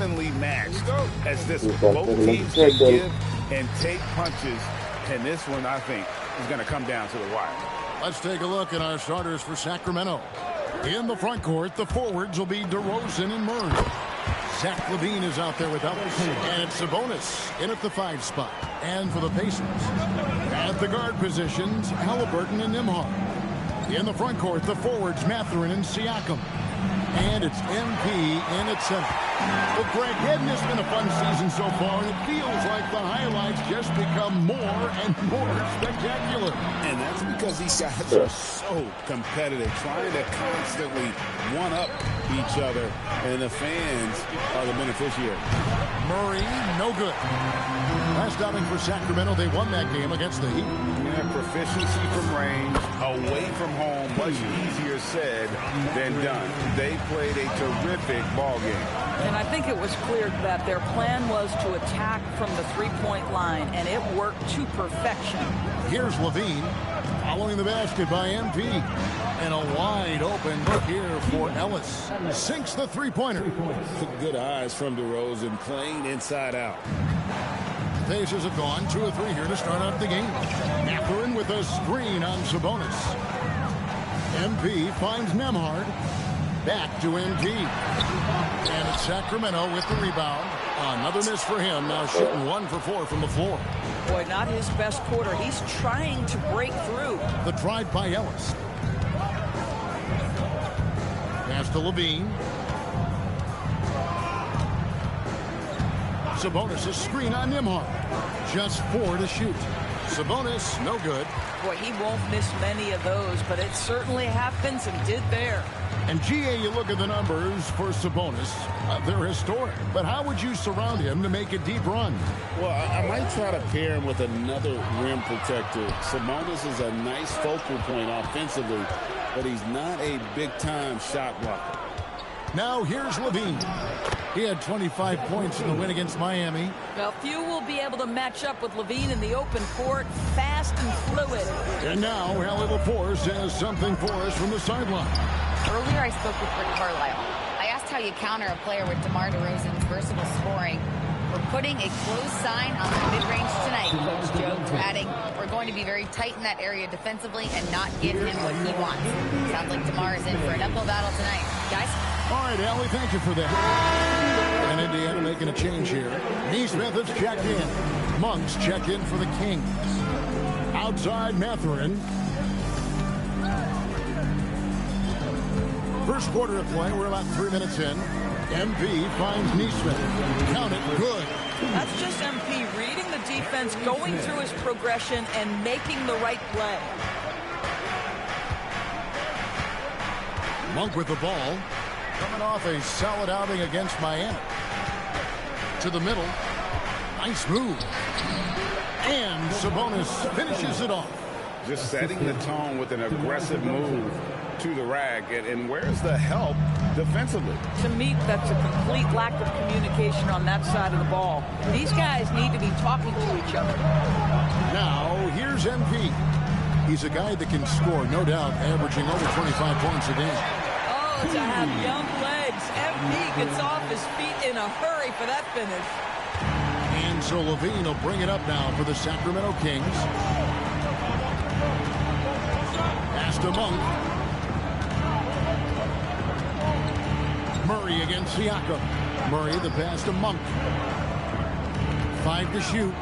evenly matched as this one. Both teams can give and take punches, and this one, I think, is going to come down to the wire. Let's take a look at our starters for Sacramento. In the front court, the forwards will be DeRozan and Murray. Zach LaVine is out there with Ellis, and it's Sabonis in at the 5 spot. And for the Pacers, at the guard positions, Halliburton and Nembhard. In the front court, the forwards, Mathurin and Siakam. And it's MP in at center. Well, Greg, hadn't this been a fun season so far? And it feels like the highlights just become more and more spectacular. And that's because these guys are so competitive, trying to constantly one-up each other. And the fans are the beneficiary. Murray, no good. Last outing for Sacramento, they won that game against the Heat. Yeah, proficiency from range, away from home, much easier said than done. They played a terrific ball game. And I think it was clear that their plan was to attack from the three-point line, and it worked to perfection. Here's LaVine following the basket by MP. And a wide open look here for Ellis. Sinks the three-pointer. Good eyes from DeRozan, playing inside out. Pacers have gone 2 of 3 here to start out the game. Mathurin with a screen on Sabonis. MP finds Nembhard. Back to MP. And it's Sacramento with the rebound. Another miss for him. Now shooting 1 for 4 from the floor. Boy, not his best quarter. He's trying to break through. The drive by Ellis. Pass to LaVine. Sabonis a screen on Nembhard. Just 4 to shoot. Sabonis, no good. Boy, he won't miss many of those, but it certainly happens and did there. And GA, you look at the numbers for Sabonis. They're historic. But how would you surround him to make a deep run? Well, I might try to pair him with another rim protector. Sabonis is a nice focal point offensively, but he's not a big-time shot blocker. Now here's LaVine. He had 25 points in the win against Miami. Well, few will be able to match up with LaVine in the open court. Fast and fluid. And now Allie LaForce has something for us from the sideline. Earlier I spoke with Rick Carlisle. I asked how you counter a player with DeMar DeRozan's versatile scoring. We're putting a close sign on the mid-range tonight, Coach Joe, adding we're going to be very tight in that area defensively and not give him what he wants. Sounds like DeMar is in for an uphill battle tonight. Guys? All right, Allie, thank you for that. And Indiana making a change here. Neesmith has checked in. Monks check in for the Kings. Outside Mathurin. First quarter of play, we're about 3 minutes in. MP finds Neesmith. Count it, good. That's just MP reading the defense, going through his progression, and making the right play. Monk with the ball. Coming off a solid outing against Miami. To the middle. Nice move. And Sabonis finishes it off. Just setting the tone with an aggressive move to the rack. And where's the help defensively? To me, that's a complete lack of communication on that side of the ball. These guys need to be talking to each other. Now, here's MP. He's a guy that can score, no doubt, averaging over 25 points a game. Oh, to have young legs. MP gets off his feet in a hurry for that finish. And so LaVine will bring it up now for the Sacramento Kings. Pass to Monk. Murray against Siakam. Murray the pass to Monk. 5 to shoot.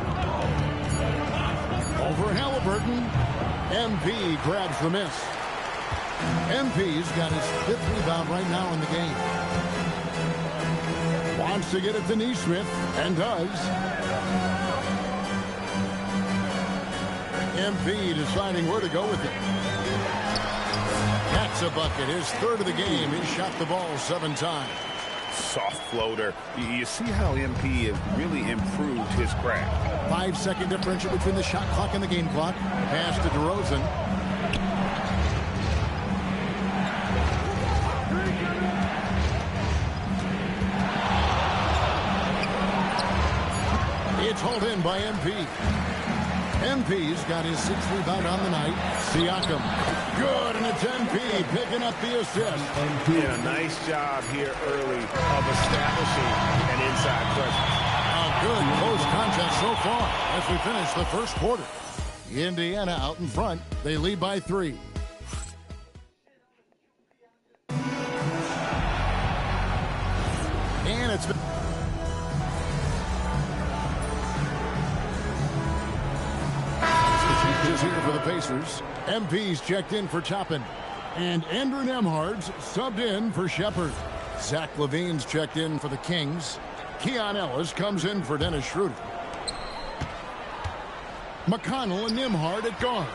Over Halliburton. MP grabs the miss. MP's got his 5th rebound right now in the game. Wants to get it to Neesmith, and does. MP deciding where to go with it. That's a bucket. His 3rd of the game. He shot the ball 7 times. Soft floater. You see how MP has really improved his craft. 5-second differential between the shot clock and the game clock. Pass to DeRozan. It's hauled in by MP. MP's got his 6th rebound on the night. Siakam. Good, and it's MP picking up the assist. And a nice job here early of establishing an so far as we finish the first quarter. Indiana out in front. They lead by 3. And it's been... Changes here for the Pacers. MP's checked in for Toppin. And Andrew Nembhard's subbed in for Shepard. Zach LaVine's checked in for the Kings. Keon Ellis comes in for Dennis Schroeder. McConnell and Nembhard at guard.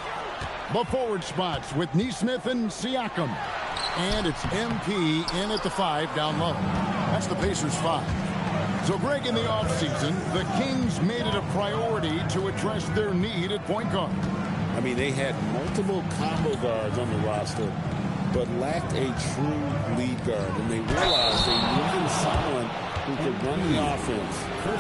The forward spots with Nesmith and Siakam. And it's MP in at the 5 down low. That's the Pacers' 5. So, Greg, in the offseason, the Kings made it a priority to address their need at point guard. I mean, they had multiple combo guards on the roster, but lacked a true lead guard. And they realized they needed someone who could run the offense,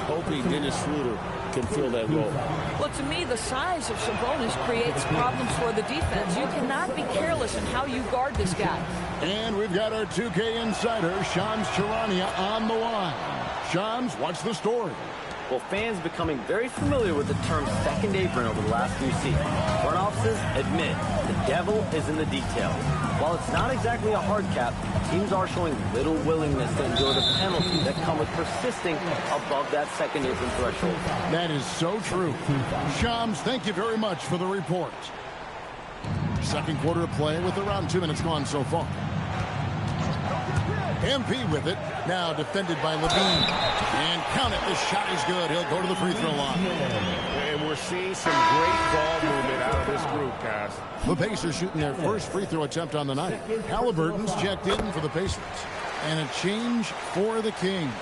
hoping Dennis Schroeder can fill that role. Well, to me, the size of Sabonis creates problems for the defense. You cannot be careless in how you guard this guy. And we've got our 2K insider, Shams Charania, on the line. Shams, what's the story? Well, fans becoming very familiar with the term second apron over the last few seasons. Front offices admit the devil is in the details. While it's not exactly a hard cap, teams are showing little willingness to endure the penalties that come with persisting above that second apron threshold. That is so true. Shams, thank you very much for the report. Second quarter of play with around 2 minutes gone so far. MP with it. Now defended by LaVine. And count it. This shot is good. He'll go to the free throw line. And we're seeing some great ball movement out of this group, guys. The Pacers shooting their first free throw attempt on the night. Halliburton's checked in for the Pacers. And a change for the Kings.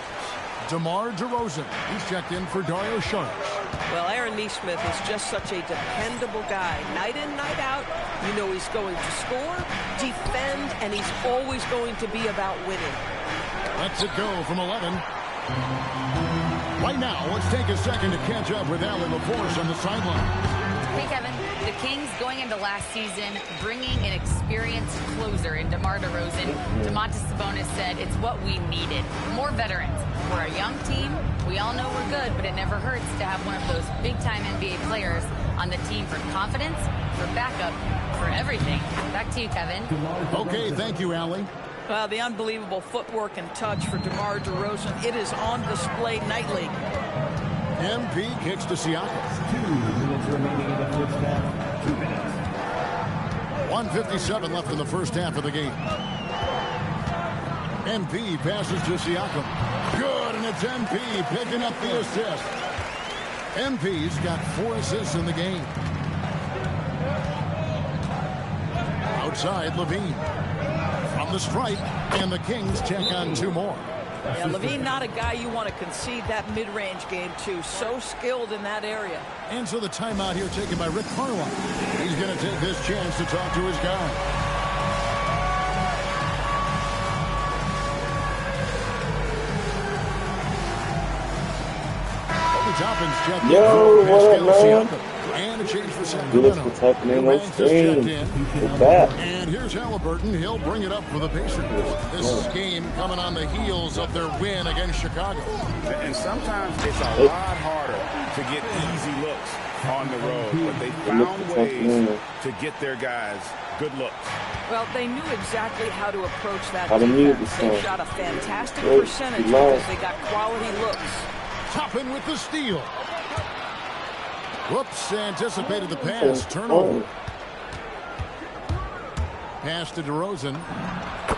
DeMar DeRozan. He's checked in for Dario Saric. Well, Aaron Nesmith is just such a dependable guy. Night in, night out, you know he's going to score, defend, and he's always going to be about winning. Let's it go from 11. Right now, let's take a second to catch up with Alan LaForce on the sideline. Hey, Kevin. The Kings going into last season bringing an experienced closer in DeMar DeRozan. Domantas Sabonis said it's what we needed. More veterans. We're a young team. We all know we're good, but it never hurts to have one of those big-time NBA players on the team for confidence, for backup, for everything. Back to you, Kevin. Okay, thank you, Allie. The unbelievable footwork and touch for DeMar DeRozan. It is on display nightly. MP kicks to Siakam. 2 minutes remaining in the first half. 2 minutes. 1:57 left in the first half of the game. MP passes to Siakam. Good, and it's MP picking up the assist. MP's got 4 assists in the game. Outside, LaVine. From the stripe, and the Kings check on 2 more. Yeah, LaVine, not a guy you want to concede that mid-range game to. So skilled in that area. And so the timeout here taken by Rick Carlisle. He's going to take this chance to talk to his guy. Toppin's checked Yo, what up, man? And a change for Good, what's happening on stream? We're back. And here's Halliburton. He'll bring it up for the Pacers. This game coming on the heels of their win against Chicago. And sometimes it's a lot harder to get easy looks on the road, but they found ways to get their guys good looks. Well, they knew exactly how to approach that defense. They shot a fantastic percentage because they got quality looks. Toppin with the steal. Whoops, anticipated the pass. Turnover. Pass to DeRozan.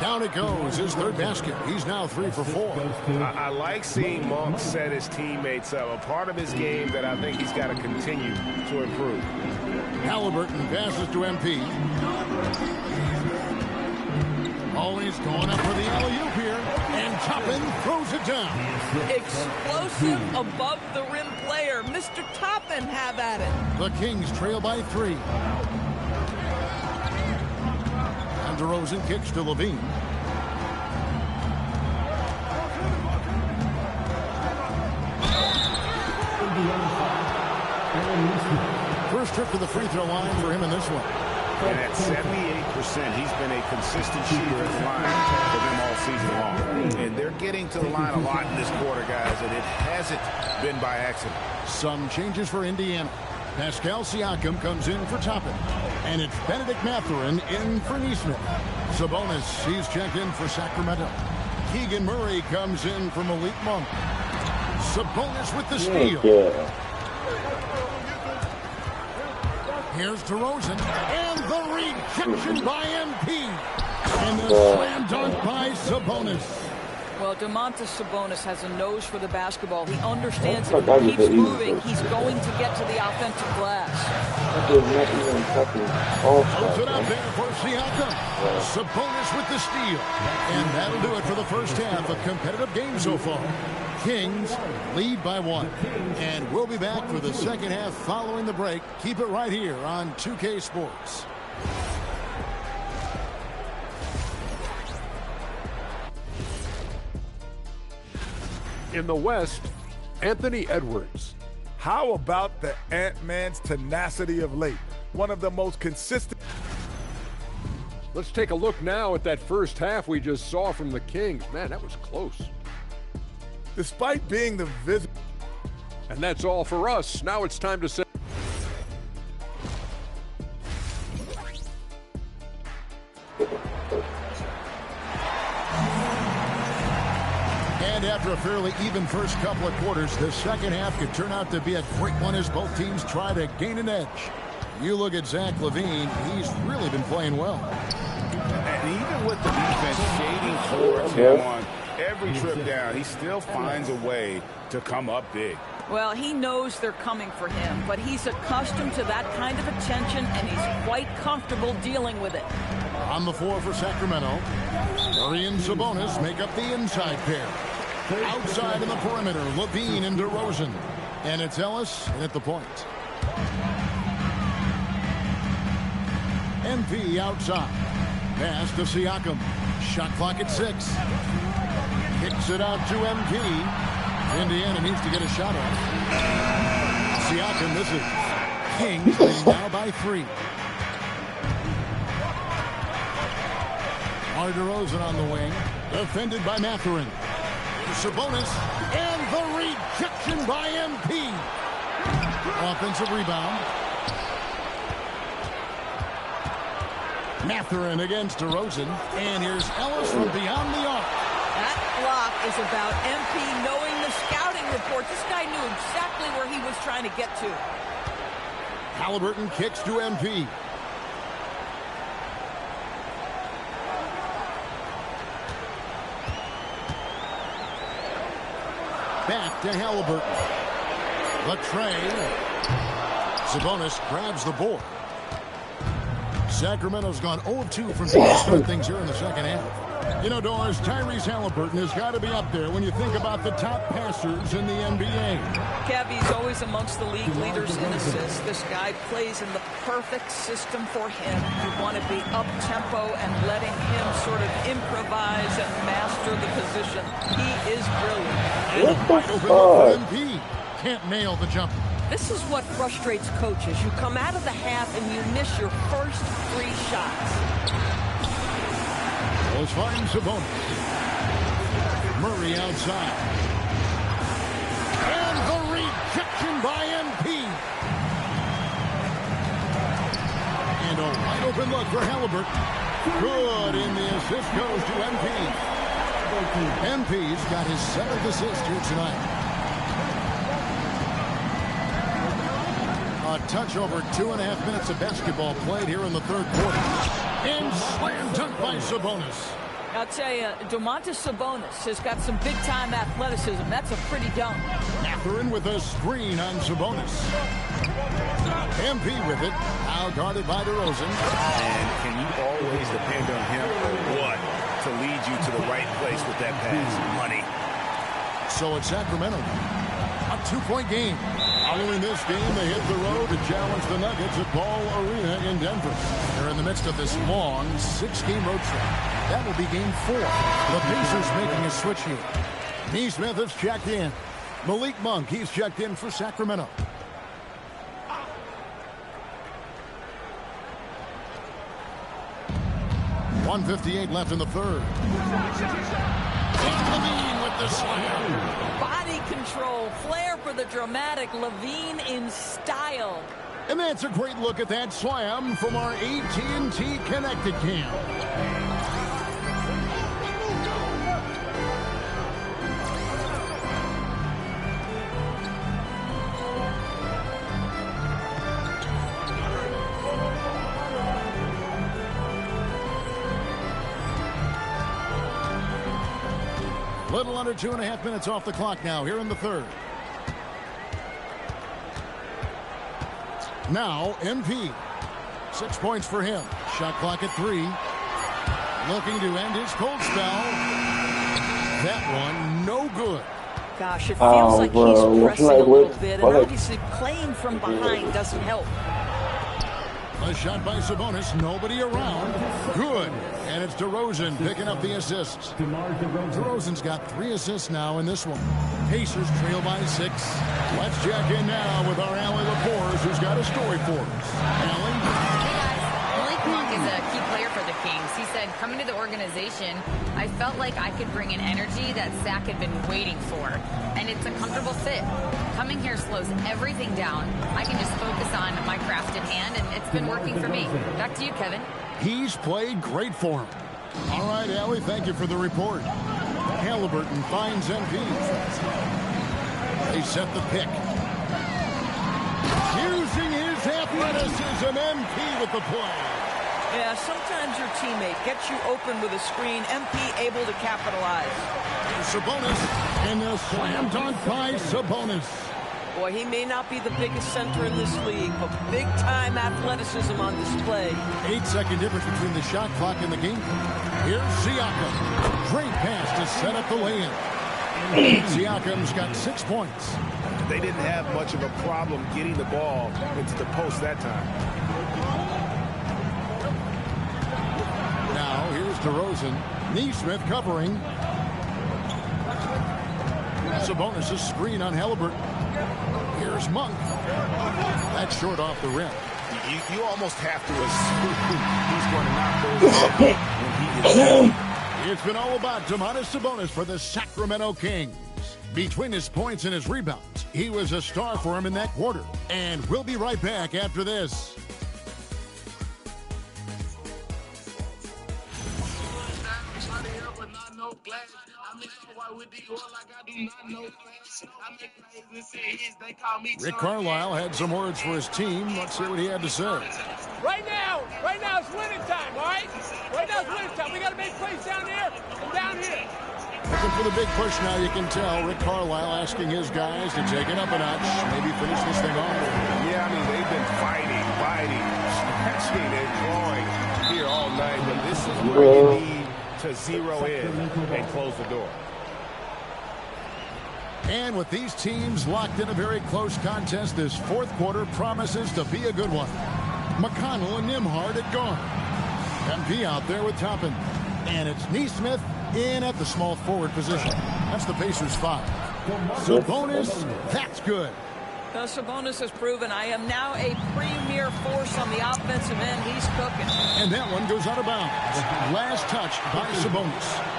Down it goes. His 3rd basket. He's now 3 for 4. I like seeing Monk set his teammates up. A part of his game that I think he's got to continue to improve. Halliburton passes to MP. Always going up for the alley-oop here. And Toppin throws it down. Explosive above the rim player. Mr. Toppin have at it. The Kings trail by 3. And DeRozan kicks to LaVine. First trip to the free throw line for him in this one. And at 78%, he's been a consistent shooter at the line for them all season long. And they're getting to the line a lot in this quarter, guys, and it hasn't been by accident. Some changes for Indiana. Pascal Siakam comes in for Toppin. And it's Benedict Mathurin in for Neesmith. Sabonis, he's checked in for Sacramento. Keegan Murray comes in for Malik Monk. Sabonis with the steal. Here's DeRozan. And the rejection by MP. And the slam dunk by Sabonis. Well, Domantas Sabonis has a nose for the basketball. He understands that if he keeps moving, he's going to get to the offensive glass. Holds it out there for Siakam. Sabonis with the steal. And that'll do it for the first half. A competitive game so far. Kings lead by 1. And we'll be back for the second half following the break. Keep it right here on 2K Sports. In the West, Anthony Edwards. How about the Ant-Man's tenacity of late? One of the most consistent. Let's take a look now at that first half we just saw from the Kings. Man, that was close. Despite being the visitor. And that's all for us. Now it's time to send. And after a fairly even first couple of quarters, the second half could turn out to be a great one as both teams try to gain an edge. You look at Zach LaVine, he's really been playing well. And even with the defense shading towards him on every trip down, he still finds a way to come up big. Well, he knows they're coming for him, but he's accustomed to that kind of attention, and he's quite comfortable dealing with it. On the floor for Sacramento, Murray and Sabonis make up the inside pair. Outside in the perimeter, LaVine and DeRozan. And it's Ellis at the point. MP outside. Pass to Siakam. Shot clock at 6. Kicks it out to MP. Indiana needs to get a shot off. Siakam misses. Kings leading now by 3. DeRozan on the wing. Defended by Mathurin. Sabonis. And the rejection by MP. Offensive rebound. Mathurin against DeRozan. And here's Ellis from beyond the arc. That block is about MP knowing the scouting report. This guy knew exactly where he was trying to get to. Halliburton kicks to MP. Back to Halliburton. Latrey. Sabonis grabs the board. Sacramento's gone 0-2 from deep to start things here in the second half. You know, Doris, Tyrese Halliburton has got to be up there when you think about the top passers in the NBA. Kev, he's always amongst the league leaders in assists. This guy plays in the perfect system for him. You want to be up-tempo and letting him sort of improvise and master the position. He is brilliant. And wide open look for MP. Can't nail the jumper. This is what frustrates coaches. You come out of the half and you miss your first 3 shots. Let's find Sabonis. Murray outside. And the rejection by MP. And a wide open look for Halliburton. Good, and the assist goes to MP. MP's got his 7th assist here tonight. A touch over 2.5 minutes of basketball played here in the third quarter. And slam dunk by Sabonis. I'll tell you, Domantas Sabonis has got some big-time athleticism. That's a pretty dunk. Mathurin with a screen on Sabonis. MP with it. Now guarded by DeRozan. And can you always depend on him or what to lead you to the right place with that pass? Money. So it's Sacramento. A 2-point game. Following this game, they hit the road to challenge the Nuggets at Ball Arena in Denver. They're in the midst of this long 6-game road trip. That will be game 4. The Pacers making a switch here. Neesmith has checked in. Malik Monk, he's checked in for Sacramento. 1:58 left in the third. And Levine with the slam. Body control, flair for the dramatic. Levine in style. And that's a great look at that slam from our AT&T Connected Cam. Little under 2.5 minutes off the clock now here in the third. Now MP. 6 points for him. Shot clock at 3. Looking to end his cold spell. That one no good. Gosh, it feels like he's pressing a little bit, and obviously playing from behind doesn't help. A shot by Sabonis, nobody around. Good. And it's DeRozan picking up the assists. DeRozan's got 3 assists now in this one. Pacers trail by 6. Let's check in now with our Allie Laporte, who's got a story for us. Allie? Hey guys, Malik Monk is a key player for the Kings. He said, coming to the organization, I felt like I could bring an energy that Zach had been waiting for. And it's a comfortable fit. Coming here slows everything down. I can just focus on my craft in hand, and it's been working for me. Back to you, Kevin. He's played great for him. All right, Allie, thank you for the report. Halliburton finds MP. They set the pick. Using his athleticism, MP with the play. Yeah, sometimes your teammate gets you open with a screen. MP able to capitalize. Sabonis, and the slam dunk by Sabonis. Boy, he may not be the biggest center in this league, but big-time athleticism on display. 8-second difference between the shot clock and the game. Here's Siakam. Great pass to set up the lay-in. Siakam's got 6 points. They didn't have much of a problem getting the ball into the post that time. Now, here's DeRozan. Neesmith covering. Sabonis' screen on Halliburton. Here's Monk. That's short off the rim. You almost have to assume he's going to knock those down when he is. It's been all about Domantas Sabonis for the Sacramento Kings. Between his points and his rebounds, he was a star for him in that quarter. And we'll be right back after this. Rick Carlisle had some words for his team. Let's see what he had to say. Right now it's winning time, all right? Right now it's winning time. We got to make plays down there and down here. Looking for the big push now, you can tell. Rick Carlisle asking his guys to take it up a notch, maybe finish this thing off. Yeah, I mean, they've been fighting, scratching and clawing here all night, but this is where you need to zero in and close the door. And with these teams locked in a very close contest, this fourth quarter promises to be a good one. McConnell and Nembhard at guard. MP out there with Toppin. And it's Neesmith in at the small forward position. That's the Pacers 5. Sabonis, that's good. Sabonis has proven I am now a premier force on the offensive end. He's cooking. And that one goes out of bounds. Last touch by Sabonis.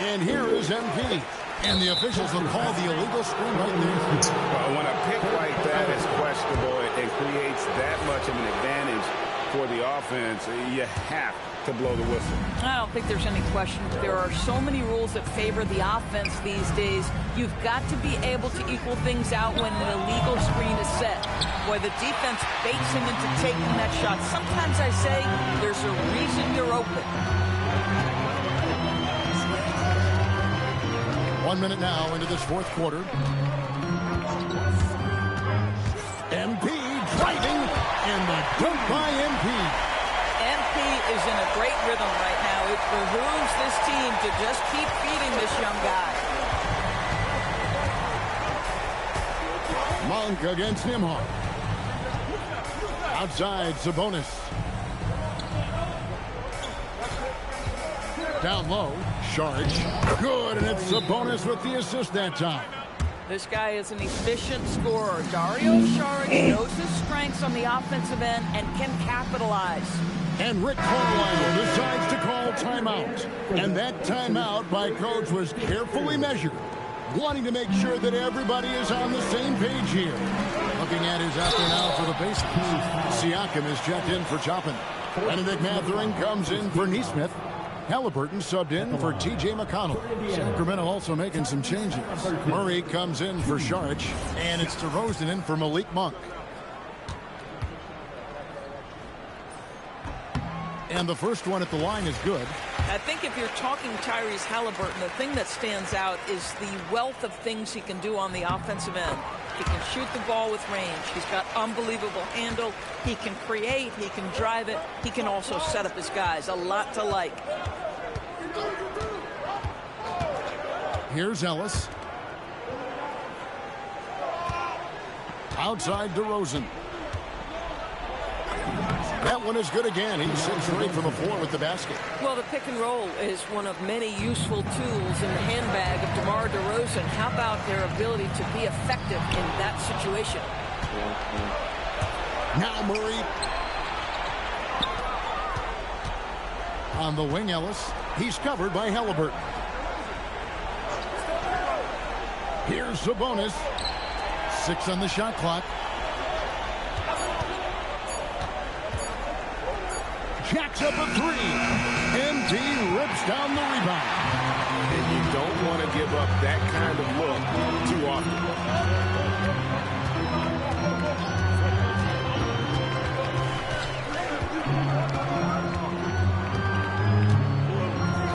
And here is MP. And the officials will call the illegal screen right there. Well, when a pick like that is questionable and creates that much of an advantage for the offense, you have to blow the whistle. I don't think there's any question. There are so many rules that favor the offense these days. You've got to be able to equal things out when an illegal screen is set. Boy, the defense baits him into taking that shot. Sometimes I say there's a reason you're open. 1 minute now into this fourth quarter. MP driving, and the dunk by MP. MP is in a great rhythm right now. It behooves this team to just keep feeding this young guy. Monk against Nembhard. Outside, Sabonis. Down low, Sharge. Good, and it's Sabonis with the assist that time. This guy is an efficient scorer. Dario Saric knows his strengths on the offensive end and can capitalize. And Rick Carlisle decides to call timeout. And that timeout by coach was carefully measured, wanting to make sure that everybody is on the same page here. Looking at his after now for the baseline. Siakam is checked in for Chopin. Benedict Mathurin comes in for Neesmith. Halliburton subbed in for T.J. McConnell. Sacramento also making some changes. Murray comes in for Saric, and it's DeRozan in for Malik Monk. And the first one at the line is good. I think if you're talking Tyrese Halliburton, the thing that stands out is the wealth of things he can do on the offensive end. He can shoot the ball with range. He's got unbelievable handle. He can create. He can drive it. He can also set up his guys. A lot to like. Here's Ellis. Outside DeRozan. That one is good again. He's 6 straight from the floor with the basket. Well, the pick and roll is one of many useful tools in the handbag of DeMar DeRozan. How about their ability to be effective in that situation? Now Murray. On the wing, Ellis. He's covered by Halliburton. Here's Sabonis. 6 on the shot clock. Jacks up a 3. MD rips down the rebound. And you don't want to give up that kind of look too often.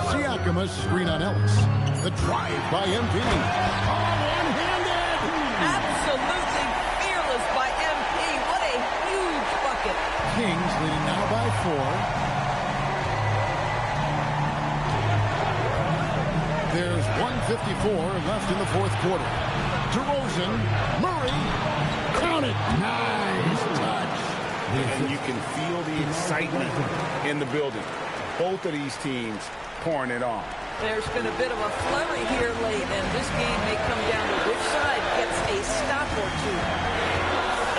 Siakam a screen on Ellis. The drive by MD. Oh, one-handed! Absolutely fearless by MP. What a huge bucket. Kings leading now by 4. There's 1:54 left in the fourth quarter. DeRozan, Murray, count it. Nice touch. And you can feel the excitement in the building. Both of these teams pouring it on. There's been a bit of a flurry here late, and this game may come down to which side gets a stop or two.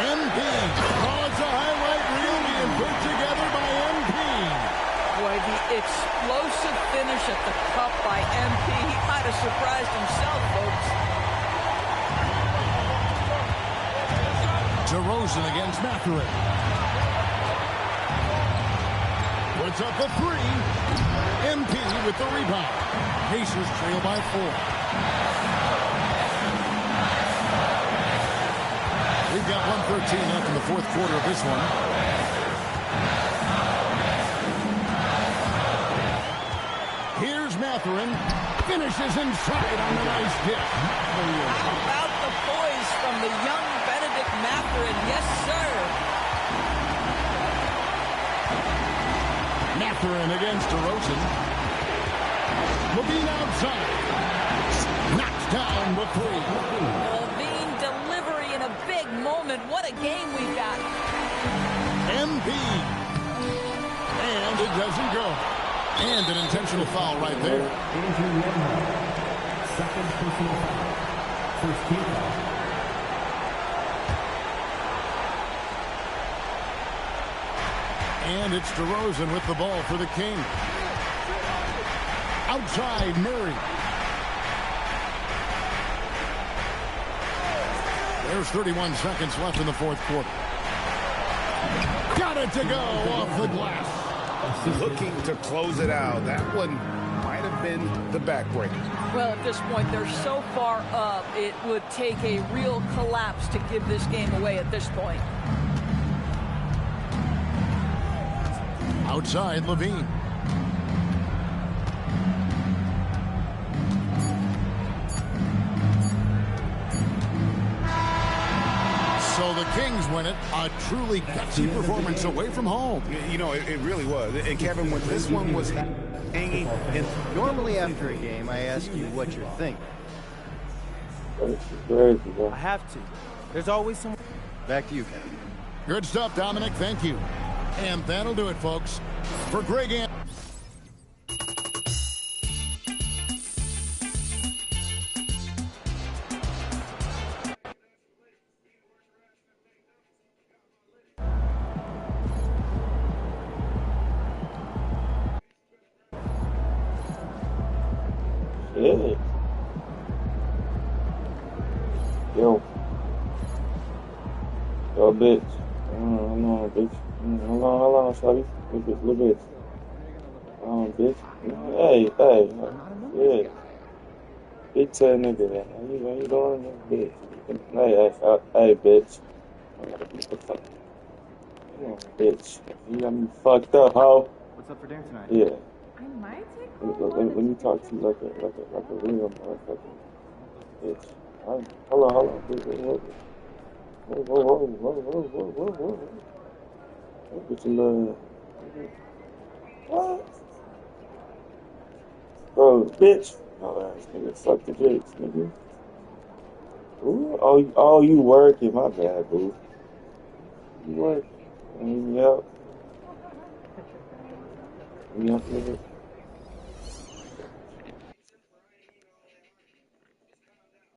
MP. Oh, it's a highlight reel being put together by MP. Boy, the explosive finish at the cup by MP. He might have surprised himself, folks. DeRozan against Mathurin. Puts up a 3. MP with the rebound. Pacers trail by 4. We've got 1:13 left in the fourth quarter of this one. Here's Mathurin. Finishes inside on the nice dip. How about the poise from the young Benedict Mathurin? Yes, sir. Mathurin against DeRozan. Levine outside. Knocked down the 3. Levine delivery in a big moment. What a game we've got. MP. And it doesn't go. And an intentional foul right there. Andrew Lemmer. Second personal foul. First team foul. And it's DeRozan with the ball for the Kings. Outside, Murray. There's 31 seconds left in the fourth quarter. Got it to go off the glass. Looking to close it out. That one might have been the backbreaker. Well, at this point, they're so far up, it would take a real collapse to give this game away at this point. Outside, Levine. So the Kings win it. A truly gutsy performance away from home. You know, it really was. And Kevin, when this one was hanging. Normally after a game, I ask you what you're thinking. I have to. There's always some. Back to you, Kevin. Good stuff, Dominic. Thank you. And that'll do it, folks. For Greg Ann. bitch. Hold on, bitch. Hold on, Shawty. Little bitch. Bitch. Hey. Yeah. Big tail nigga. How you doing, bitch? Hey, bitch. Come on, bitch. You got me fucked up, ho. What's up for dinner tonight? Yeah. I might take Let me talk to you like a real motherfucker. Bitch. Hold on. Whoa. Get your little. What? Bro, bitch. Oh, ass nigga. Fuck the bitch, nigga. Ooh, you working. My bad, boo. You working. Yep, nigga.